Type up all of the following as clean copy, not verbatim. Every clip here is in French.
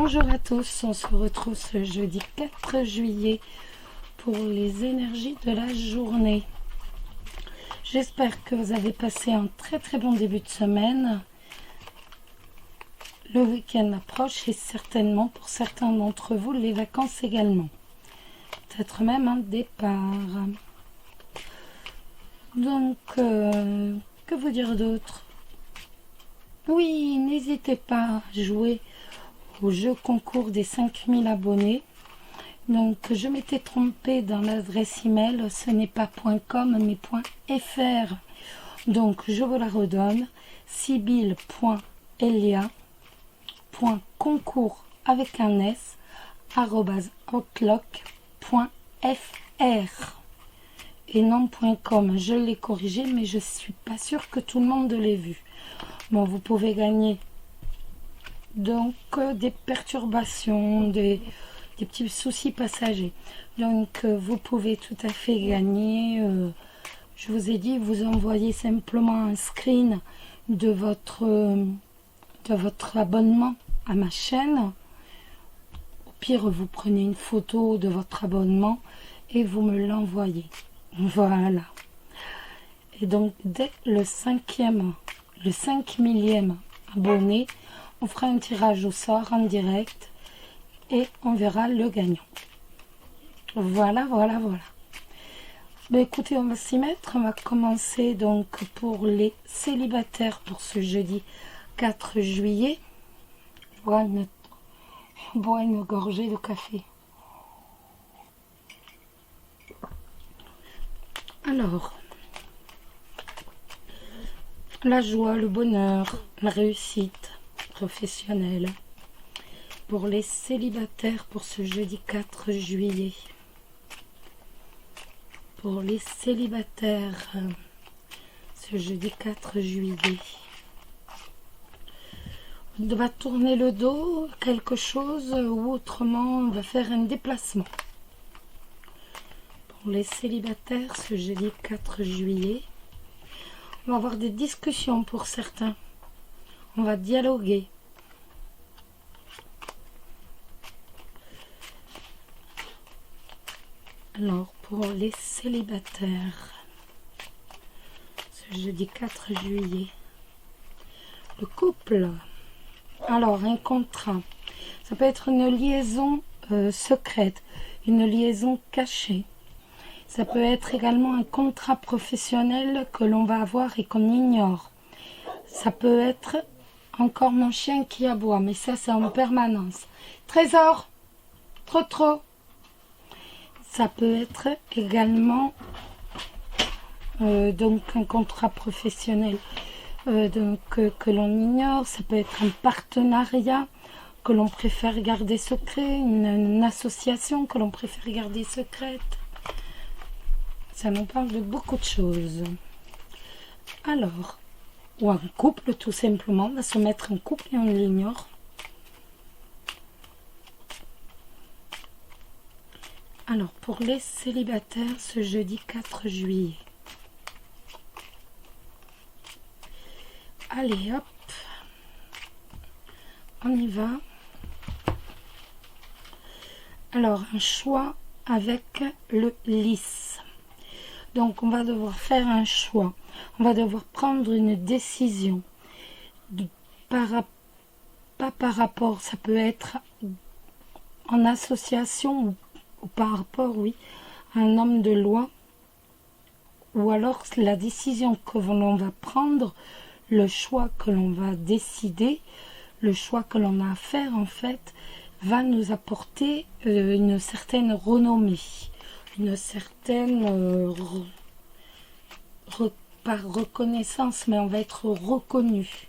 Bonjour à tous, on se retrouve ce jeudi 4 juillet pour les énergies de la journée. J'espère que vous avez passé un très bon début de semaine. Le week-end approche et certainement pour certains d'entre vous les vacances également. Peut-être même un départ. Donc, que vous dire d'autre? Oui, n'hésitez pas à jouer au jeu concours des 5000 abonnés. Donc, je m'étais trompée dans l'adresse email, ce n'est pas .com mais .fr. Donc, je vous la redonne, sibylle.elia.concours avec un s @outlook.fr et non .com. Je l'ai corrigé, mais je suis pas sûre que tout le monde l'ait vu. Bon, vous pouvez gagner donc des perturbations, des petits soucis passagers. Donc vous pouvez tout à fait gagner. Je vous ai dit, vous envoyez simplement un screen de votre abonnement à ma chaîne. Au pire, vous prenez une photo de votre abonnement et vous me l'envoyez. Voilà. Et donc dès le 5000e abonné, on fera un tirage au sort en direct et on verra le gagnant. Voilà. Ben écoutez, on va s'y mettre. On va commencer donc pour les célibataires pour ce jeudi 4 juillet. Je bois une gorgée de café. Alors, la joie, le bonheur, la réussite professionnelle pour les célibataires pour ce jeudi 4 juillet. Pour les célibataires ce jeudi 4 juillet. On va tourner le dos à quelque chose ou autrement on va faire un déplacement. Pour les célibataires ce jeudi 4 juillet. On va avoir des discussions pour certains. On va dialoguer. Alors, pour les célibataires, ce jeudi 4 juillet, le couple. Alors, un contrat. Ça peut être une liaison secrète, une liaison cachée. Ça peut être également un contrat professionnel que l'on va avoir et qu'on ignore. Ça peut être encore mon chien qui aboie, mais ça c'est en permanence. Trésor, trop. Ça peut être également donc un contrat professionnel que l'on ignore. Ça peut être un partenariat que l'on préfère garder secret, une association que l'on préfère garder secrète. Ça nous parle de beaucoup de choses. Alors, ou un couple tout simplement, on va se mettre en couple et on l'ignore. Alors, pour les célibataires, ce jeudi 4 juillet. Allez, hop. On y va. Alors, un choix avec le lys. Donc, on va devoir faire un choix. On va devoir prendre une décision. Pas par rapport, ça peut être en association ou par rapport, oui, à un homme de loi. Ou alors, la décision que l'on va prendre, le choix que l'on va décider, le choix que l'on a à faire, en fait, va nous apporter une certaine renommée. Une certaine pas reconnaissance, mais on va être reconnu.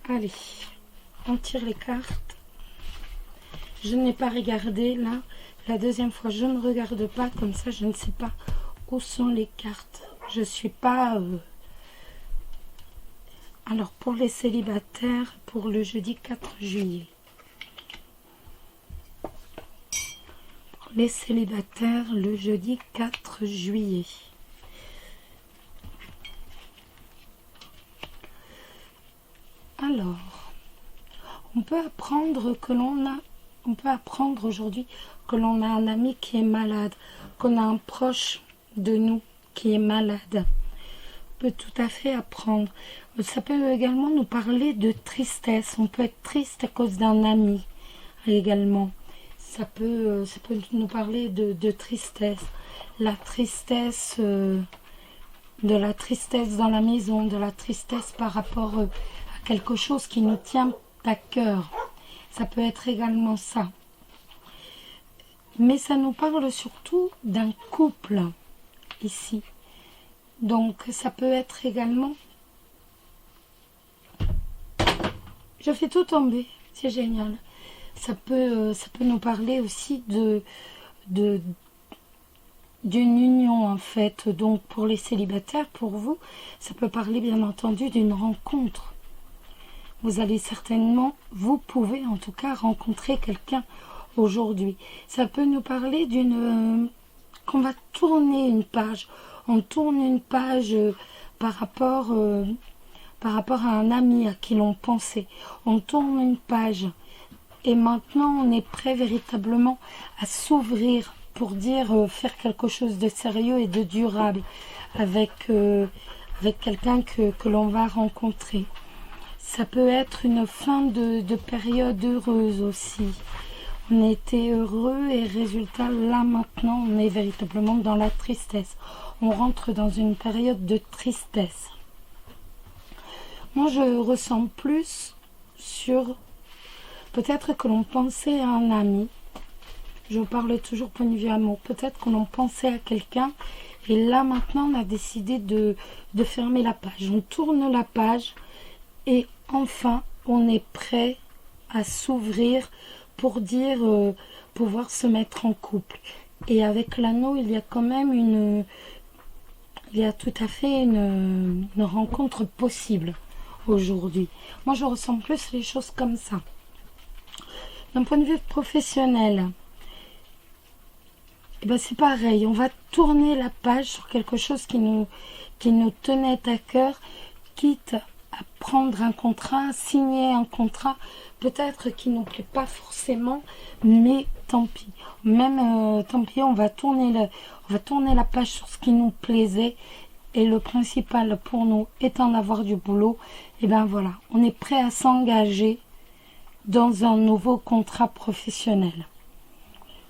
Allez, on tire les cartes. Je n'ai pas regardé là. La deuxième fois, je ne regarde pas, comme ça je ne sais pas où sont les cartes. Je suis pas... Alors, pour les célibataires, pour le jeudi 4 juillet. Les célibataires le jeudi 4 juillet. Alors, On peut apprendre que on peut apprendre aujourd'hui que l'on a un ami qui est malade, qu'on a un proche de nous qui est malade. On peut tout à fait apprendre. Ça peut également nous parler de tristesse. On peut être triste à cause d'un ami également. Ça peut nous parler de tristesse. La tristesse, de la tristesse dans la maison, de la tristesse par rapport à quelque chose qui nous tient à cœur. Ça peut être également ça. Mais ça nous parle surtout d'un couple ici. Donc ça peut être également... Je fais tout tomber, c'est génial. Ça peut nous parler aussi d'une union en fait. Donc pour les célibataires, pour vous, ça peut parler bien entendu d'une rencontre. Vous allez certainement, vous pouvez en tout cas rencontrer quelqu'un aujourd'hui. Ça peut nous parler qu'on va tourner une page. On tourne une page par rapport à un ami à qui l'on pensait. On tourne une page et maintenant on est prêt véritablement à s'ouvrir pour faire quelque chose de sérieux et de durable avec quelqu'un que l'on va rencontrer. Ça peut être une fin de période heureuse aussi. On était heureux et résultat, là maintenant, on est véritablement dans la tristesse. On rentre dans une période de tristesse. Moi, je ressens plus sur... Peut-être que l'on pensait à un ami. Je parle toujours point de vue amour. Peut-être que l'on pensait à quelqu'un. Et là, maintenant, on a décidé de fermer la page. On tourne la page. Et enfin, on est prêt à s'ouvrir pour pouvoir se mettre en couple. Et avec l'anneau, il y a quand même il y a tout à fait une rencontre possible aujourd'hui. Moi, je ressens plus les choses comme ça. D'un point de vue professionnel, eh ben c'est pareil. On va tourner la page sur quelque chose qui nous tenait à cœur, quitte à prendre un contrat, signer un contrat, peut-être qui ne nous plaît pas forcément, mais tant pis. Même tant pis, on va tourner la page sur ce qui nous plaisait. Et le principal pour nous étant d'avoir du boulot, et bien voilà, on est prêt à s'engager dans un nouveau contrat professionnel.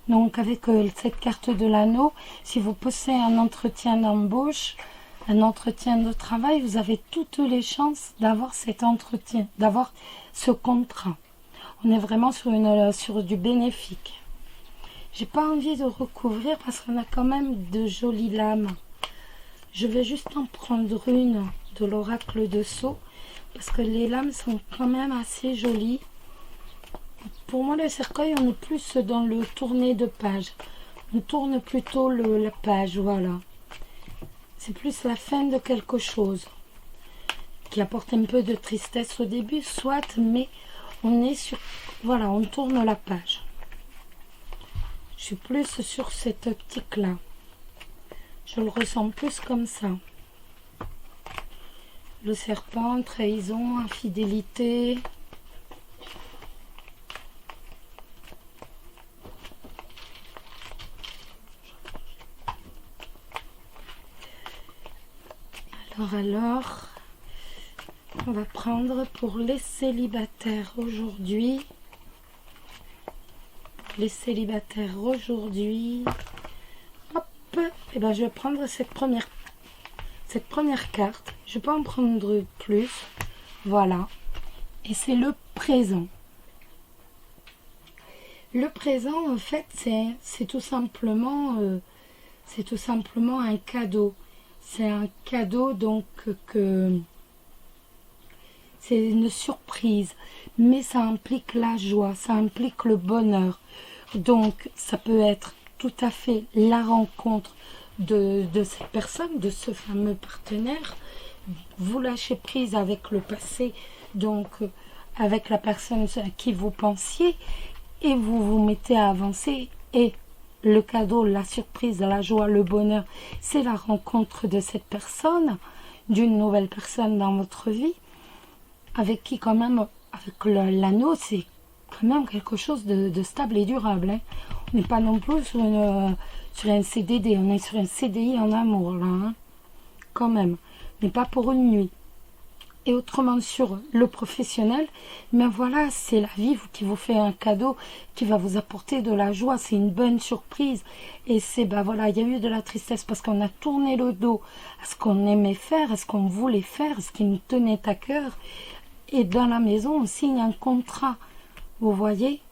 Donc avec cette carte de l'anneau, si vous possédez un entretien d'embauche, un entretien de travail, vous avez toutes les chances d'avoir cet entretien, d'avoir ce contrat. On est vraiment sur du bénéfique. J'ai pas envie de recouvrir parce qu'on a quand même de jolies lames. Je vais juste en prendre une de l'oracle de Sceaux parce que les lames sont quand même assez jolies. Pour moi, le cercueil, on est plus dans le tourner de page. On tourne plutôt la page, voilà. C'est plus la fin de quelque chose qui apporte un peu de tristesse au début, soit, mais on est sur... Voilà, on tourne la page. Je suis plus sur cette optique-là. Je le ressens plus comme ça. Le serpent, trahison, infidélité. Alors, on va prendre pour les célibataires aujourd'hui. Les célibataires aujourd'hui. Hop, et ben je vais prendre cette première carte. Je peux en prendre plus. Voilà. Et c'est le présent. Le présent, en fait, c'est tout simplement un cadeau. C'est un cadeau, donc, que c'est une surprise. Mais ça implique la joie, ça implique le bonheur. Donc, ça peut être tout à fait la rencontre de cette personne, de ce fameux partenaire. Vous lâchez prise avec le passé, donc avec la personne à qui vous pensiez, et vous vous mettez à avancer. Et le cadeau, la surprise, la joie, le bonheur, c'est la rencontre de cette personne, d'une nouvelle personne dans votre vie, avec qui quand même, avec l'anneau, c'est quand même quelque chose de stable et durable. Hein. On n'est pas non plus sur un CDD, on est sur un CDI en amour, là. Hein. Quand même. Mais pas pour une nuit. Et autrement sur le professionnel, mais voilà, c'est la vie qui vous fait un cadeau, qui va vous apporter de la joie, c'est une bonne surprise. Et c'est, ben voilà, il y a eu de la tristesse parce qu'on a tourné le dos à ce qu'on aimait faire, à ce qu'on voulait faire, à ce qui nous tenait à cœur. Et dans la maison, on signe un contrat, vous voyez.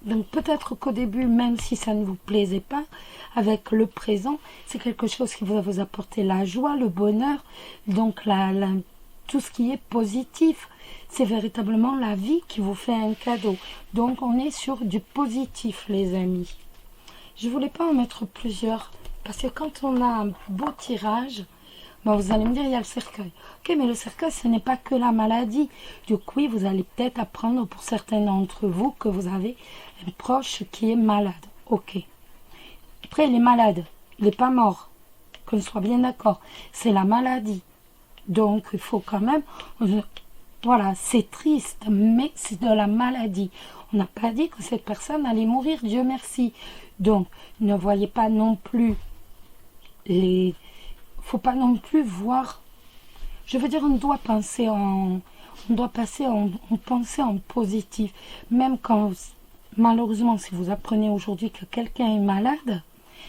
Donc peut-être qu'au début, même si ça ne vous plaisait pas, avec le présent, c'est quelque chose qui va vous apporter la joie, le bonheur, donc tout ce qui est positif. C'est véritablement la vie qui vous fait un cadeau. Donc on est sur du positif, les amis. Je voulais pas en mettre plusieurs, parce que quand on a un beau tirage, bon, vous allez me dire, il y a le cercueil. Ok, mais le cercueil, ce n'est pas que la maladie. Du coup, oui, vous allez peut-être apprendre pour certains d'entre vous que vous avez un proche qui est malade. Ok. Après, il est malade. Il n'est pas mort. Qu'on soit bien d'accord. C'est la maladie. Donc, il faut quand même... Voilà, c'est triste, mais c'est de la maladie. On n'a pas dit que cette personne allait mourir, Dieu merci. Donc, ne voyez pas non plus les... faut pas non plus voir... Je veux dire, on doit penser en positif. Même quand, malheureusement, si vous apprenez aujourd'hui que quelqu'un est malade,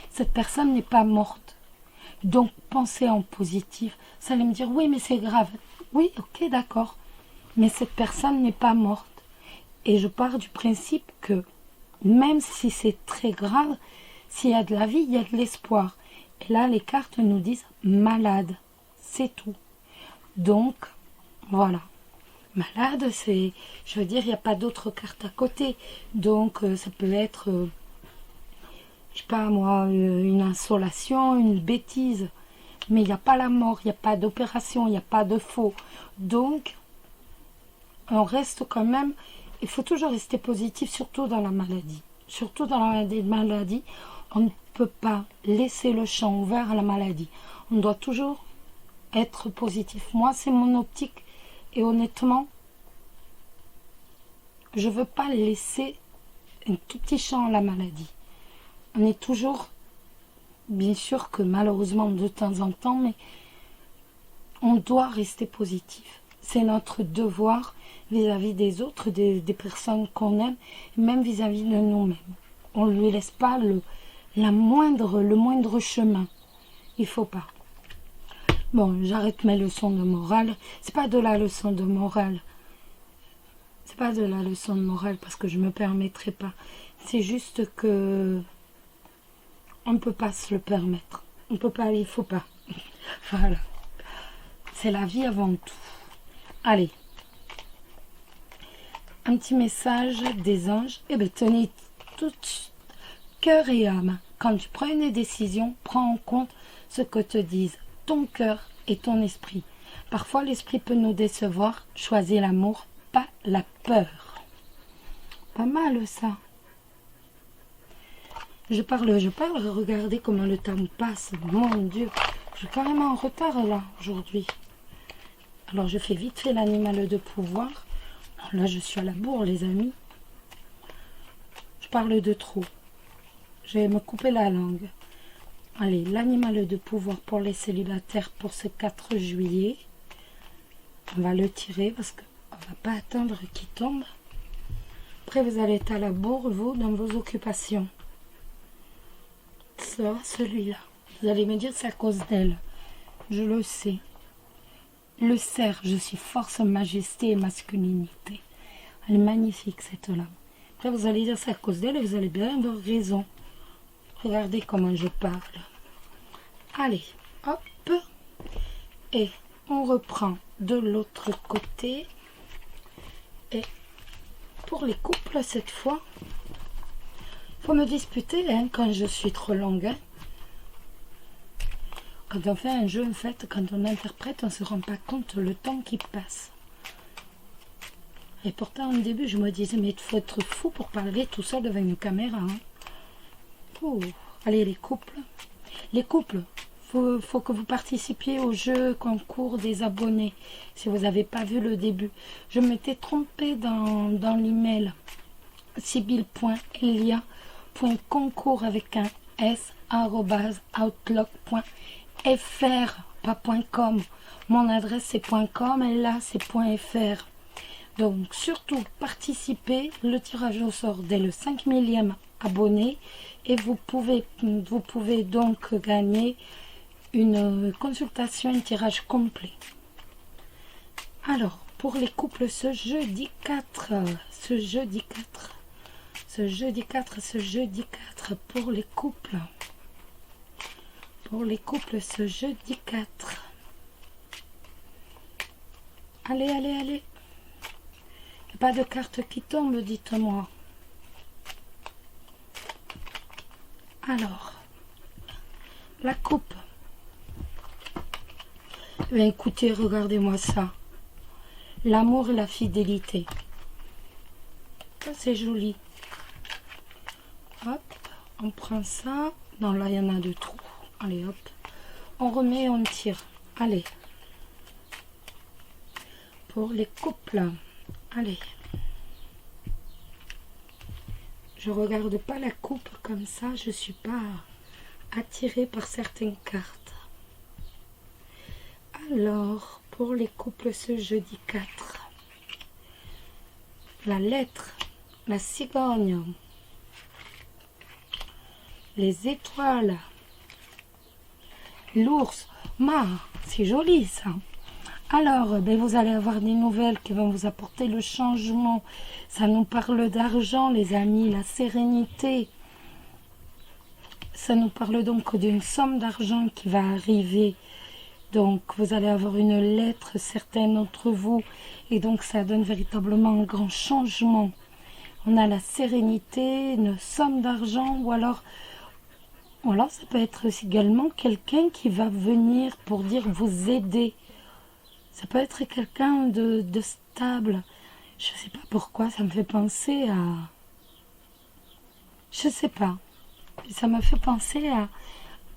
cette personne n'est pas morte. Donc, pensez en positif. Ça allait me dire, oui, mais c'est grave. Oui, ok, d'accord. Mais cette personne n'est pas morte. Et je pars du principe que, même si c'est très grave, s'il y a de la vie, il y a de l'espoir. Et là, les cartes nous disent malade. C'est tout. Donc, voilà. Malade, c'est... Je veux dire, il n'y a pas d'autres cartes à côté. Donc, ça peut être... je sais pas moi, une insolation, une bêtise. Mais il n'y a pas la mort, il n'y a pas d'opération, il n'y a pas de faux. Donc, on reste quand même... Il faut toujours rester positif, surtout dans la maladie. Surtout dans la maladie, on ne peut pas laisser le champ ouvert à la maladie. On doit toujours être positif. Moi, c'est mon optique. Et honnêtement, je ne veux pas laisser un tout petit champ à la maladie. On est toujours, bien sûr que malheureusement de temps en temps, mais on doit rester positif. C'est notre devoir vis-à-vis des autres, des personnes qu'on aime, même vis-à-vis de nous-mêmes. On ne lui laisse pas le moindre chemin. Il faut pas. Bon, j'arrête mes leçons de morale. C'est pas de la leçon de morale. C'est pas de la leçon de morale parce que je me permettrai pas. C'est juste que on ne peut pas se le permettre. On peut pas, il faut pas. Voilà. C'est la vie avant tout. Allez. Un petit message des anges. Eh bien, tenez tout cœur et âme. Quand tu prends une décision, prends en compte ce que te disent ton cœur et ton esprit. Parfois, l'esprit peut nous décevoir. Choisis l'amour, pas la peur. Pas mal, ça. Je parle. Regardez comment le temps passe. Mon Dieu. Je suis carrément en retard, là, aujourd'hui. Alors, je fais vite fait l'animal de pouvoir. Là, je suis à la bourre, les amis. Je parle de trop. Je vais me couper la langue. Allez, l'animal de pouvoir pour les célibataires pour ce 4 juillet. On va le tirer parce qu'on ne va pas attendre qu'il tombe. Après, vous allez être à la bourre, vous, dans vos occupations. Ça, celui-là. Vous allez me dire c'est à cause d'elle. Je le sais. Le cerf, je suis force, majesté et masculinité. Elle est magnifique, cette lame. Après, vous allez dire c'est à cause d'elle et vous allez bien avoir raison. Regardez comment je parle. Allez, hop. Et on reprend de l'autre côté. Et pour les couples, cette fois, il faut me disputer hein, quand je suis trop longue. Hein. Quand on fait un jeu, en fait, quand on interprète, on ne se rend pas compte le temps qui passe. Et pourtant, au début, je me disais, mais il faut être fou pour parler tout seul devant une caméra. Hein. Allez, les couples. Les couples, faut que vous participiez au jeu concours des abonnés, si vous n'avez pas vu le début. Je m'étais trompée dans l'email. Sibylle.elia.concours avec un s @outlook.fr, pas .com. Mon adresse c'est .com et là c'est .fr. Donc surtout participez, le tirage au sort dès le 5 millième abonné et vous pouvez donc gagner une consultation, un tirage complet. Alors pour les couples ce jeudi 4 pour les couples ce jeudi 4. Allez, il n'y a pas de carte qui tombe, dites-moi. Alors, la coupe. Eh bien, écoutez, regardez-moi ça. L'amour et la fidélité. Ça, c'est joli. Hop, on prend ça. Non, là, il y en a 2 trous. Allez, hop. On remet, on tire. Allez. Pour les couples. Allez. Je regarde pas la coupe comme ça. Je suis pas attirée par certaines cartes. Alors, pour les couples ce jeudi 4. La lettre. La cigogne. Les étoiles. L'ours. C'est joli ça. Alors, vous allez avoir des nouvelles qui vont vous apporter le changement. Ça nous parle d'argent, les amis, la sérénité. Ça nous parle donc d'une somme d'argent qui va arriver. Donc, vous allez avoir une lettre, certains d'entre vous. Et donc, ça donne véritablement un grand changement. On a la sérénité, une somme d'argent ou alors... Voilà, ça peut être également quelqu'un qui va venir pour dire vous aider. Ça peut être quelqu'un de stable. Je ne sais pas pourquoi, ça me fait penser à... Je ne sais pas. Ça me fait penser à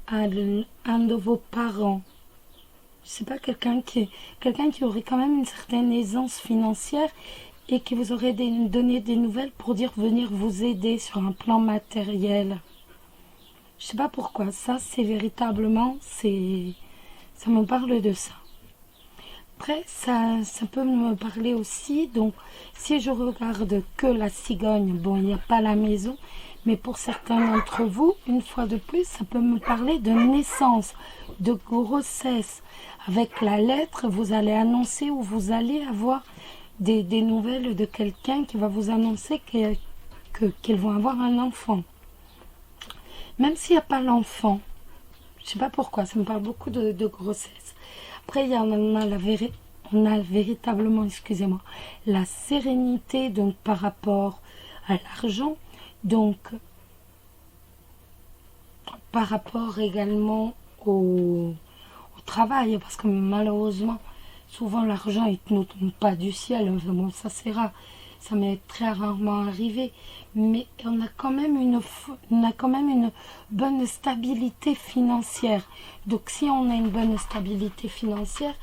un de vos parents. Je ne sais pas, quelqu'un qui aurait quand même une certaine aisance financière et qui vous aurait donné des nouvelles pour dire venir vous aider sur un plan matériel. Je sais pas pourquoi, ça c'est véritablement, ça me parle de ça. Après, ça peut me parler aussi, donc si je regarde que la cigogne, bon, il n'y a pas la maison, mais pour certains d'entre vous, une fois de plus, ça peut me parler de naissance, de grossesse. Avec la lettre, vous allez annoncer ou vous allez avoir des nouvelles de quelqu'un qui va vous annoncer qu'ils vont avoir un enfant. Même s'il n'y a pas l'enfant, je ne sais pas pourquoi, ça me parle beaucoup de grossesse. Après, on a véritablement, excusez-moi, la sérénité donc par rapport à l'argent, donc par rapport également au travail, parce que malheureusement, souvent l'argent ne tombe pas du ciel, bon, ça c'est rare. Ça m'est très rarement arrivé, mais on a quand même une bonne stabilité financière. Donc si on a une bonne stabilité financière,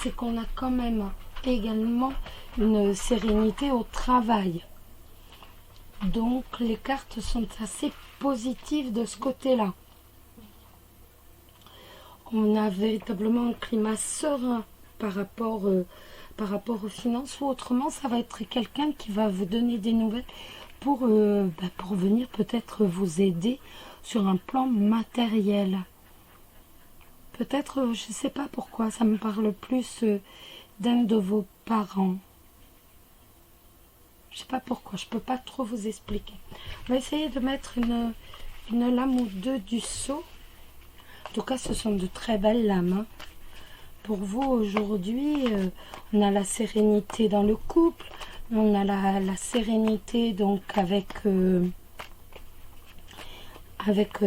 c'est qu'on a quand même également une sérénité au travail. Donc les cartes sont assez positives de ce côté-là. On a véritablement un climat serein par rapport aux finances, ou autrement ça va être quelqu'un qui va vous donner des nouvelles pour venir peut-être vous aider sur un plan matériel. Peut-être, je ne sais pas pourquoi, ça me parle plus d'un de vos parents. Je ne sais pas pourquoi, je ne peux pas trop vous expliquer. On va essayer de mettre une lame ou deux du seau. En tout cas, ce sont de très belles lames, hein. Pour vous, aujourd'hui, on a la sérénité dans le couple, on a la sérénité donc avec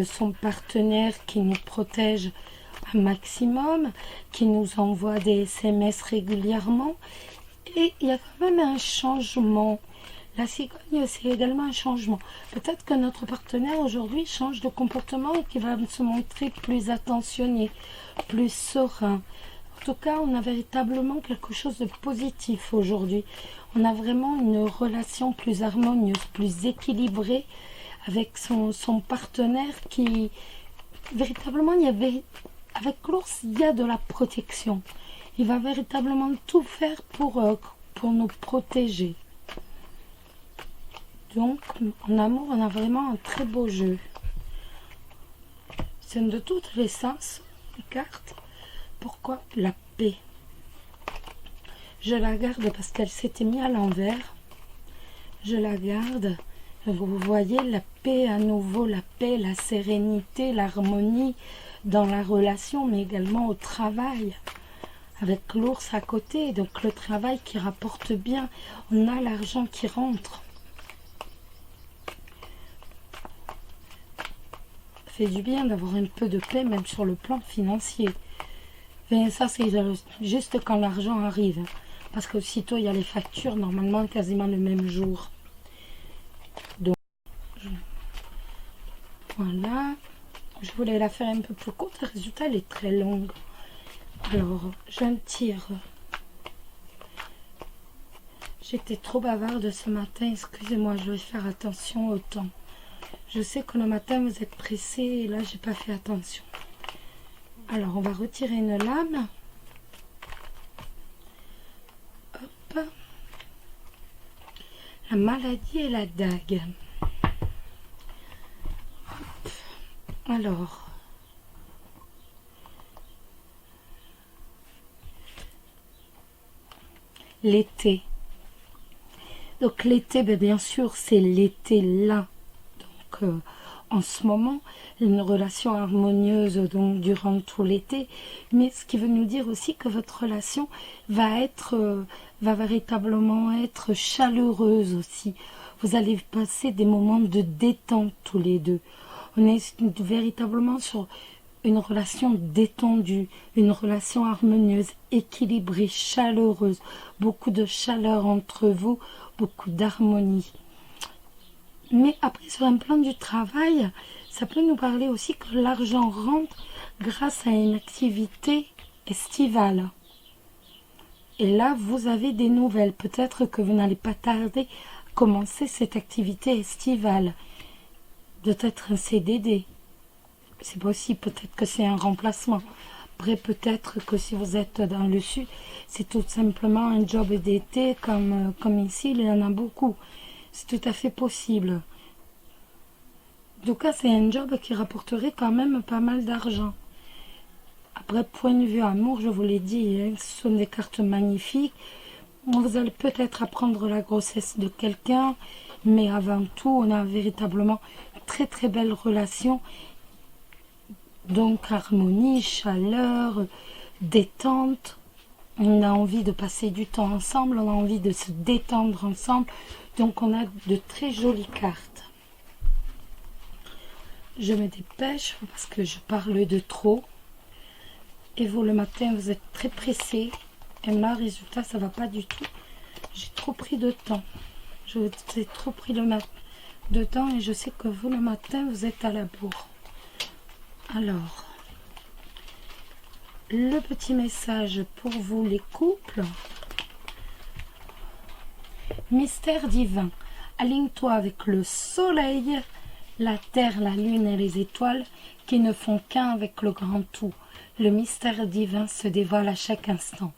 son partenaire qui nous protège un maximum, qui nous envoie des SMS régulièrement. Et il y a quand même un changement. La cigogne, c'est également un changement. Peut-être que notre partenaire aujourd'hui change de comportement et qu'il va se montrer plus attentionné, plus serein. En tout cas, on a véritablement quelque chose de positif aujourd'hui. On a vraiment une relation plus harmonieuse, plus équilibrée avec son partenaire qui, véritablement, avec l'ours, il y a de la protection. Il va véritablement tout faire pour nous protéger. Donc, en amour, on a vraiment un très beau jeu. C'est de toutes les sens, les cartes. Pourquoi la paix? Je la garde parce qu'elle s'était mise à l'envers. Je la garde. Vous voyez la paix à nouveau, la paix, la sérénité, l'harmonie dans la relation, mais également au travail. Avec l'ours à côté, donc le travail qui rapporte bien. On a l'argent qui rentre. Ça fait du bien d'avoir un peu de paix, même sur le plan financier. Et ça, c'est juste quand l'argent arrive. Parce qu'aussitôt, il y a les factures, normalement, quasiment le même jour. Donc, voilà. Je voulais la faire un peu plus courte. Le résultat, elle est très longue. Alors, je tire. J'étais trop bavarde ce matin. Excusez-moi, je vais faire attention au temps. Je sais que le matin, vous êtes pressé. Et là, j'ai pas fait attention. Alors, on va retirer une lame. Hop. La maladie et la dague. Hop. Alors. L'été. Donc, l'été, bien sûr, c'est l'été là. Donc, en ce moment, une relation harmonieuse donc durant tout l'été, mais ce qui veut nous dire aussi que votre relation va véritablement être chaleureuse aussi. Vous allez passer des moments de détente tous les deux. On est véritablement sur une relation détendue, une relation harmonieuse, équilibrée, chaleureuse, beaucoup de chaleur entre vous, beaucoup d'harmonie. Mais après, sur un plan du travail, ça peut nous parler aussi que l'argent rentre grâce à une activité estivale. Et là, vous avez des nouvelles. Peut-être que vous n'allez pas tarder à commencer cette activité estivale. Peut-être un CDD. C'est possible, peut-être que c'est un remplacement. Après, peut-être que si vous êtes dans le sud, c'est tout simplement un job d'été comme ici, il y en a beaucoup. C'est tout à fait possible. En tout cas, c'est un job qui rapporterait quand même pas mal d'argent. Après, point de vue amour, je vous l'ai dit, hein, ce sont des cartes magnifiques. Vous allez peut-être apprendre la grossesse de quelqu'un, mais avant tout, on a véritablement une très très belle relation. Donc, harmonie, chaleur, détente. On a envie de passer du temps ensemble, on a envie de se détendre ensemble. Donc, on a de très jolies cartes. Je me dépêche parce que je parle de trop. Et vous, le matin, vous êtes très pressé. Et là, résultat, ça va pas du tout. J'ai trop pris de temps. J'ai trop pris de temps et je sais que vous, le matin, vous êtes à la bourre. Alors, le petit message pour vous, les couples. Mystère divin. Aligne-toi avec le soleil, la terre, la lune et les étoiles qui ne font qu'un avec le grand tout. Le mystère divin se dévoile à chaque instant.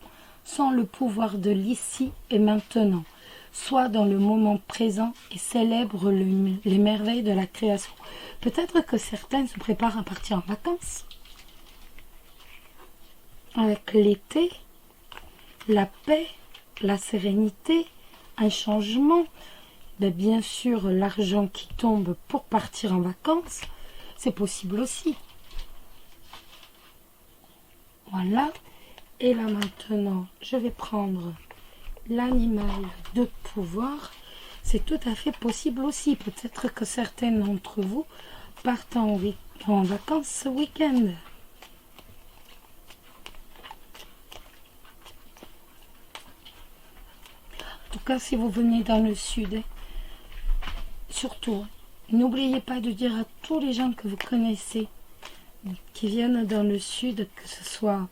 Sans le pouvoir de l'ici et maintenant. Sois dans le moment présent et célèbre les merveilles de la création. Peut-être que certains se préparent à partir en vacances. Avec l'été, la paix, la sérénité, un changement. Bien sûr, l'argent qui tombe pour partir en vacances, c'est possible aussi. Voilà. Et là maintenant, je vais prendre l'animal de pouvoir. C'est tout à fait possible aussi. Peut-être que certains d'entre vous partent en vacances ce week-end. En tout cas, si vous venez dans le sud, surtout, n'oubliez pas de dire à tous les gens que vous connaissez, qui viennent dans le sud, que ce soit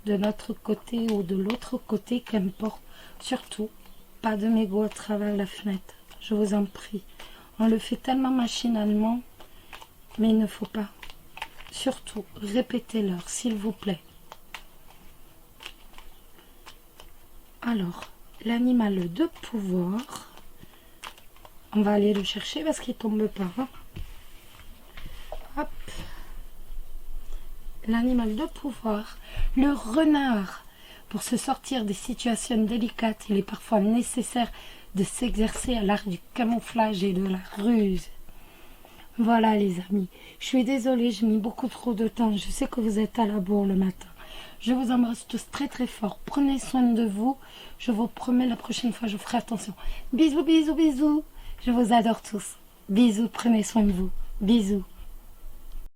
de notre côté ou de l'autre côté, qu'importe, surtout, pas de mégots à travers la fenêtre, je vous en prie. On le fait tellement machinalement, mais il ne faut pas. Surtout, répétez-leur, s'il vous plaît. Alors, l'animal de pouvoir, on va aller le chercher parce qu'il tombe pas. Hein. Hop. L'animal de pouvoir, le renard. Pour se sortir des situations délicates, il est parfois nécessaire de s'exercer à l'art du camouflage et de la ruse. Voilà les amis, je suis désolée, j'ai mis beaucoup trop de temps, je sais que vous êtes à la bourre le matin. Je vous embrasse tous très très fort, prenez soin de vous, je vous promets la prochaine fois je ferai attention. Bisous, bisous, bisous, je vous adore tous. Bisous, prenez soin de vous, bisous.